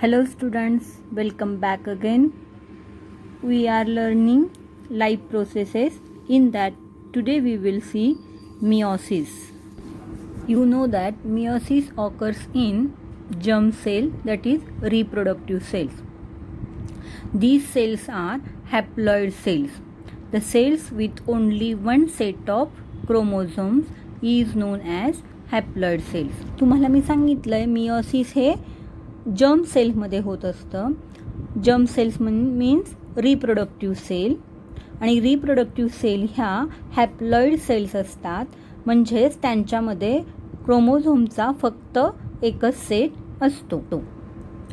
Hello students, welcome back again. We are learning life processes. In that today we will see meiosis. You know that meiosis occurs in germ cell, that is reproductive cells. These cells are haploid cells. The cells with only one set of chromosomes is known as haploid cells. तुम्हाला मी सांगितलंय meiosis हे germ सेलमध्ये होत असतं. Germ cells means reproductive cell, आणि reproductive cell ह्या haploid cells असतात. म्हणजेच त्यांच्यामध्ये क्रोमोझोमचा फक्त एकच सेट असतो.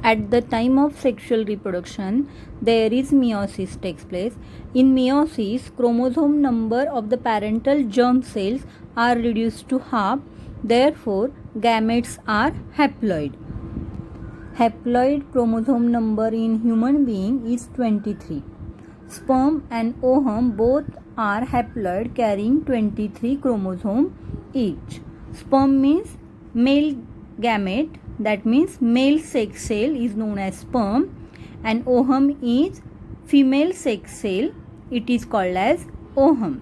At the time of sexual reproduction there is meiosis takes place. In meiosis chromosome number of the parental germ cells are reduced to half. Therefore gametes are haploid. Haploid chromosome number in human being is 23. Sperm and ovum both are haploid, carrying 23 chromosomes each. Sperm means male gamete, that means male sex cell is known as sperm, and ovum is female sex cell, it is called as ovum.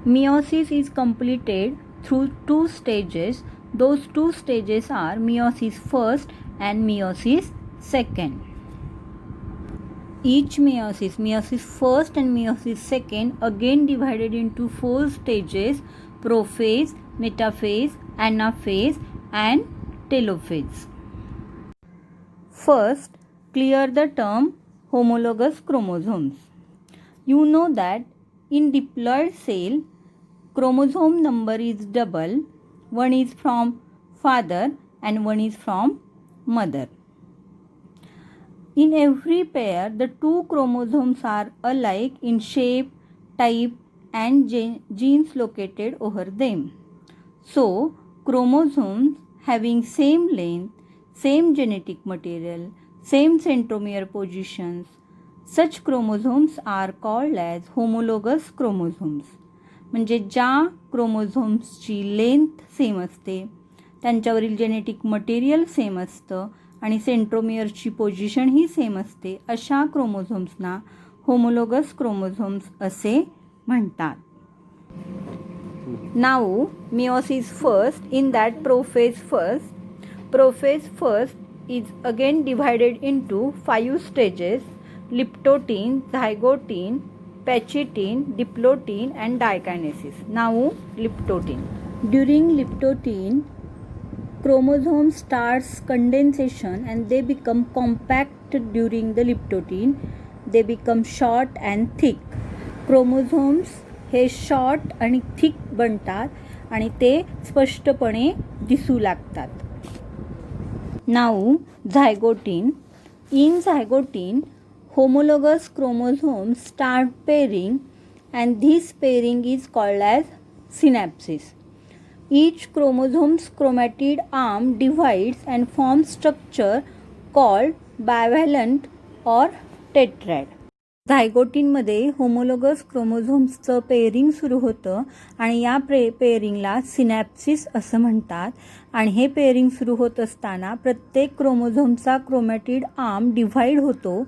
Meiosis is completed through two stages. Those two stages are meiosis first and meiosis second. Each meiosis first and meiosis second, again divided into four stages: prophase, metaphase, anaphase and telophase. First, clear the term homologous chromosomes. You know that in diploid cell, chromosome number is double. One is from father and one is from mother. In every pair, the two chromosomes are alike in shape, type and genes located over them. So, chromosomes having same length, same genetic material, same centromere positions, such chromosomes are called as homologous chromosomes. म्हणजे ज्या क्रोमोझोम्सची length same असते, त्यांच्यावरील genetic material same असतं आणि सेंट्रोमियरची पोझिशनही same असते, अशा क्रोमोझोम्सना homologous chromosomes असे म्हणतात. Now meiosis first. In that prophase first is again divided into 5 stages: liptotin, zygotin, pachytin, diplotin and dikinesis. Now liptotin. During liptotin, chromosome starts condensation and they become compact. During the liptotin, they become short and thick. Chromosomes हे short आणि thick बनतात आणि ते स्पष्टपणे दिसू लागतात. Now zygotene. In zygotene, homologous chromosomes start pairing, and this pairing is called as synapsis. Each chromosome's chromatid arm divides and forms structure called bivalent or tetrad. झायगोटिनमध्ये homologous क्रोमोझोम्सचं पेअरिंग सुरू होतं आणि या पेअरिंगला सिनॅप्सिस असं म्हणतात. आणि हे पेअरिंग सुरू होत असताना प्रत्येक क्रोमोझोमचा क्रोमॅटिड आर्म डिव्हाइड होतो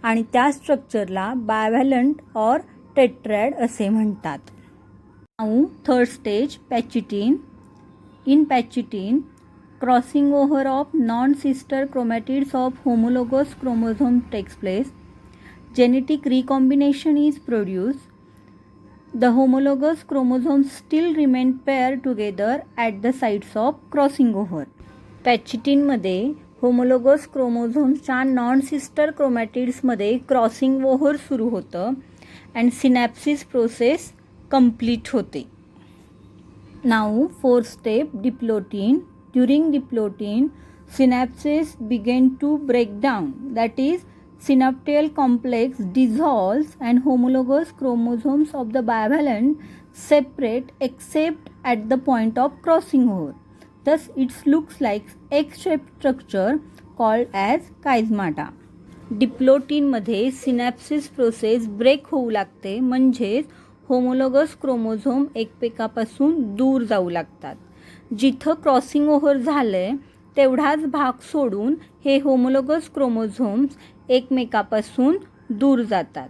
आणि त्या स्ट्रक्चरला बायव्हॅलंट ऑर टेट्रॅड असे म्हणतात. Now third stage pachytene. In pachytene, crossing over of non sister chromatids of homologous chromosome takes place. Genetic recombination is produced. The homologous chromosomes still remain paired together at the sites of crossing over. पॅचिटिनमध्ये homologous क्रोमोझोम्सच्या non sister क्रोमॅटिड्समध्ये crossing over सुरू होतं and synapsis process complete होते. Now fourth step diplotene. During diplotene, synapsis begin to break down. That is synaptial complex dissolves and homologous chromosomes of the bivalent separate except at the point of crossing over. Thus it looks like X-shaped structure called as chiasmata. डिप्लोटिनमध्ये synapsis process break होऊ लागते, म्हणजेच homologous chromosome एकमेकापासून दूर जाऊ लागतात. जिथं crossing over झालं आहे तेवढाच भाग सोडून हे होमोलोगस क्रोमोझोम्स एकमेकापासून दूर जातात.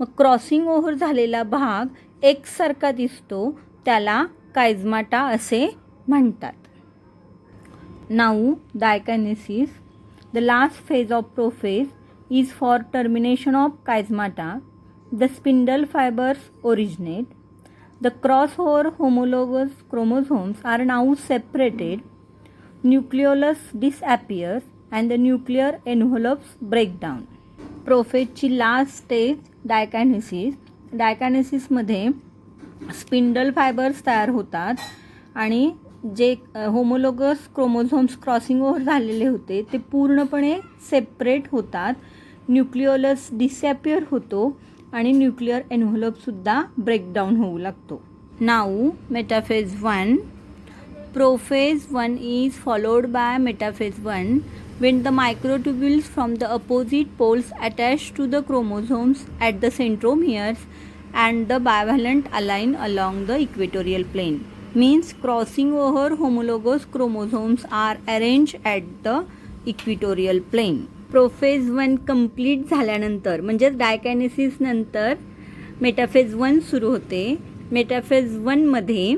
मग क्रॉसिंग ओव्हर झालेला भाग एकसारखा दिसतो, त्याला कायझमाटा असे म्हणतात. Now diakinesis. The last phase of prophase is for termination of chiasmata. The spindle fibers originate. The crossover homologous chromosomes are now separated. Nucleolus disappears and the nuclear envelopes break down. प्रोफेजची last stage diakinesis. डायकायनेसिसमध्ये spindle fibres तयार होतात आणि जे homologous chromosomes crossing over झालेले होते ते पूर्णपणे सेपरेट होतात. न्यूक्लिओलस डिसॅपियर होतो आणि न्यूक्लिअर एन्व्हलपसुद्धा ब्रेकडाऊन होऊ लागतो. Now metaphase 1. Prophase 1 is followed by metaphase 1 when the microtubules from the opposite poles attach to the chromosomes at the centromeres and the bivalent align along the equatorial plane. Means crossing over homologous chromosomes are arranged at the equatorial plane. Prophase 1 complete झाल्यानंतर म्हणजेच डायकायनेसिस नंतर metaphase 1 सुरू होते. Metaphase 1मध्ये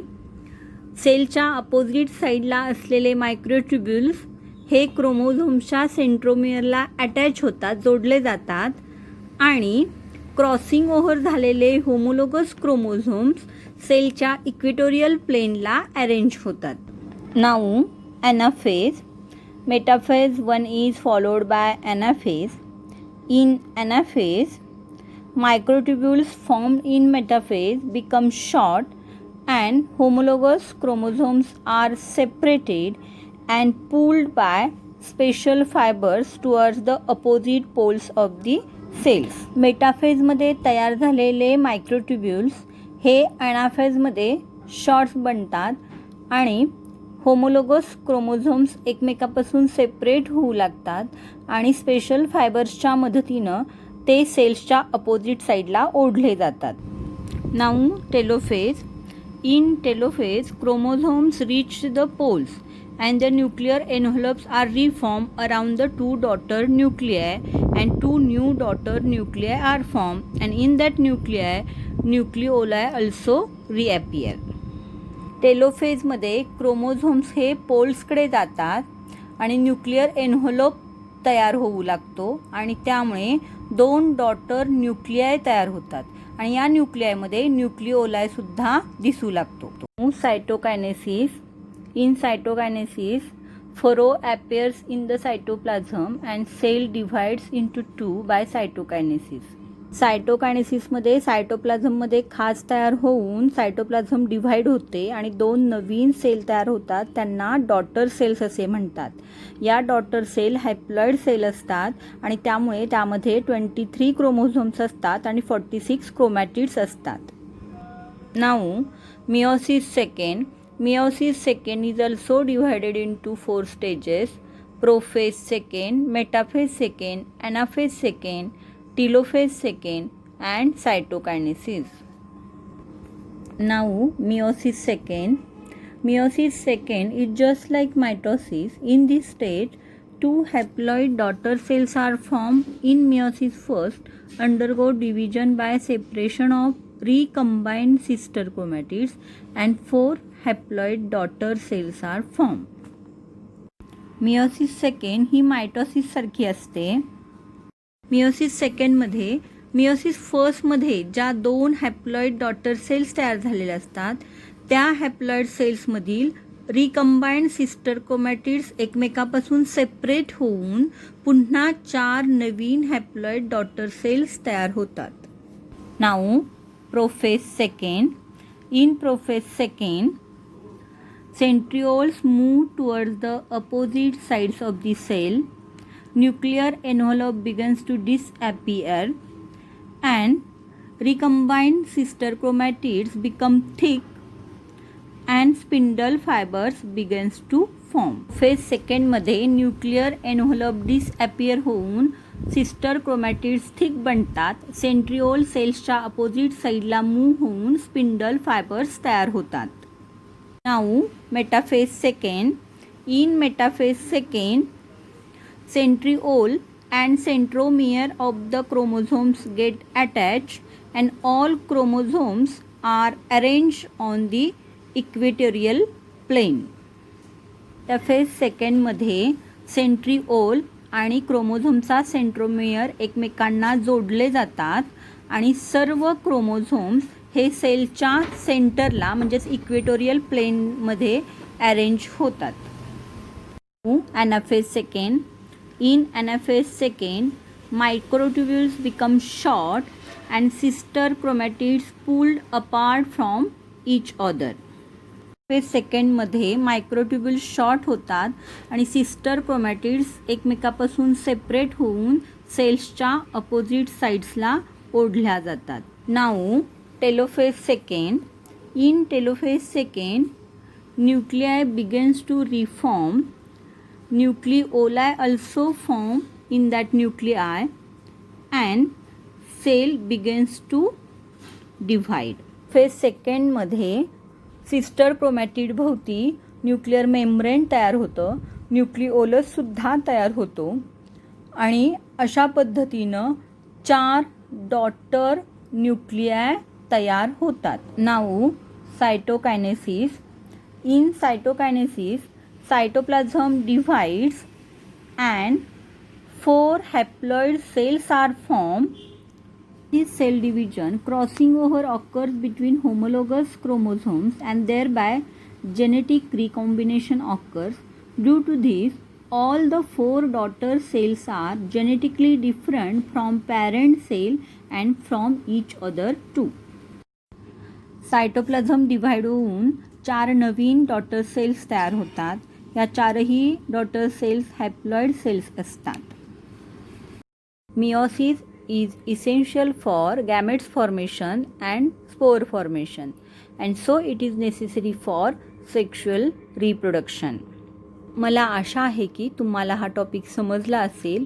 सेलच्या opposite साईडला असलेले microtubules हे क्रोमोझोम्सच्या सेंट्रोमियरला अटॅच होतात, जोडले जातात आणि क्रॉसिंग ओव्हर झालेले होमोलोगस क्रोमोझोम्स सेलच्या इक्वेटोरियल प्लेनला अरेंज होतात. Now anaphase. Metaphase 1 is followed by anaphase. In anaphase, microtubules formed in metaphase become short and homologous chromosomes are separated and pulled by special fibers towards the opposite poles of the cells. मेटाफेजमध्ये तयार झालेले microtubules हे ॲनाफेजमध्ये shorts बनतात आणि homologous chromosomes एकमेकापासून separate होऊ लागतात आणि special फायबर्सच्या मदतीनं ते सेल्सच्या अपोजिट साईडला ओढले जातात. Now telophase. In telophase chromosomes reach the poles and the nuclear envelopes are reformed around the two daughter nuclei and two new daughter nuclei are formed and in that nucleoli also reappear. टेलोफेजमध्ये chromosomes हे पोल्सकडे जातात आणि nuclear envelope तयार होऊ लागतो आणि त्यामुळे 2 डॉटर न्यूक्लियाय तयार होतात आणि या न्यूक्लियामध्ये न्यूक्लिओलायसुद्धा दिसू लागतो. Cytokinesis. In cytokinesis, furrow appears in the cytoplasm and cell divides into two by cytokinesis. सायटोकायनेसिसमध्ये सायटोप्लाझममध्ये खाच तयार होऊन सायटोप्लाझम डिव्हाइड होते आणि 2 नवीन सेल तयार होतात, त्यांना डॉटर सेल्स असे म्हणतात. या डॉटर सेल हॅप्लॉइड सेल असतात आणि त्यामुळे त्यामध्ये 23 क्रोमोझोम्स असतात आणि 46 क्रोमॅटिड्स असतात. Now meiosis second. Meiosis second is also divided into 4 stages: prophase second, metaphase second, anaphase second, telophase second, and cytokinesis. Now meiosis second. Meiosis second is just like mitosis. In this stage, 2 haploid daughter cells are formed. In meiosis first, undergo division by separation of recombined sister chromatids and 4 haploid daughter cells are formed. Meiosis second he mitosis सारखी असते. Meiosis सेकंडमध्ये meiosis फर्स्टमध्ये ज्या 2 haploid daughter cells तयार झालेल्या असतात त्या haploid सेल्समधील रिकंबाइंड sister chromatids एकमेकापासून separate होऊन पुन्हा 4 नवीन haploid daughter cells तयार होतात. Now prophase second. In prophase second, centrioles move towards the opposite sides of the cell. Nuclear envelope begins to disappear and recombined sister chromatids become thick and spindle fibers begins to form. Phase सेकंडमध्ये nuclear envelope disappear होऊन sister chromatids thick बनतात. Centriole सेल्सच्या opposite साईडला move होऊन spindle fibres तयार होतात. Now metaphase second. In metaphase second, centriole and centromere of the chromosomes get attached and all chromosomes are arranged on the equatorial plane. Metaphase सेकंडमध्ये centriole आणि क्रोमोझोमचा centromere एकमेकांना जोडले जातात आणि सर्व क्रोमोझोम्स हे सेलच्या सेंटरला म्हणजेच इक्वेटोरियल प्लेनमध्ये अरेंज होतात. Anaphase second. In anaphase second, microtubules become short and sister chromatids pulled apart from each other. Phase सेकंडमध्ये मायक्रोट्युब्युल्स शॉर्ट होतात आणि सिस्टर क्रोमॅटिड्स एकमेकापासून सेपरेट होऊन सेल्सच्या अपोजिट साईड्सला ओढल्या जातात. Now telophase second. In telophase second, nuclei begins to reform. Nucleoli also form in that nuclei and cell begins to divide. Phase सेकंडमध्ये sister chromatid भोवती न्यूक्लिअर मेम्ब्रेन तयार होतं, न्यूक्लिओलससुद्धा तयार होतो आणि अशा पद्धतीनं 4 डॉटर न्यूक्लियाय तयार होतात. Now cytokinesis. In cytokinesis, cytoplasm divides and 4 haploid cells are formed. This cell division crossing over occurs between homologous chromosomes and thereby genetic recombination occurs. Due to this, all the 4 daughter cells are genetically different from parent cell and from each other too. Cytoplasm divide होऊन 4 नवीन daughter cells तयार होतात. या 4ही daughter cells haploid cells असतात. Meiosis is essential for gametes formation and spore formation and so it is necessary for sexual reproduction. मला आशा आहे की तुम्हाला हा टॉपिक समजला असेल.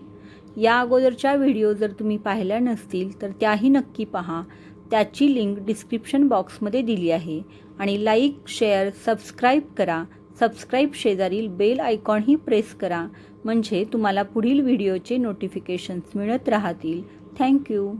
या अगोदरच्या व्हिडिओ जर तुम्ही पाहिल्या नसतील तर त्याही नक्की पहा. त्याची लिंक डिस्क्रिप्शन बॉक्समध्ये दिली आहे. आणि लाईक, शेअर, सबस्क्राईब करा. सबस्क्राईब शेजारील बेल आयकॉनही प्रेस करा म्हणजे तुम्हाला पुढील व्हिडिओचे नोटिफिकेशन्स मिळत राहतील. थँक्यू.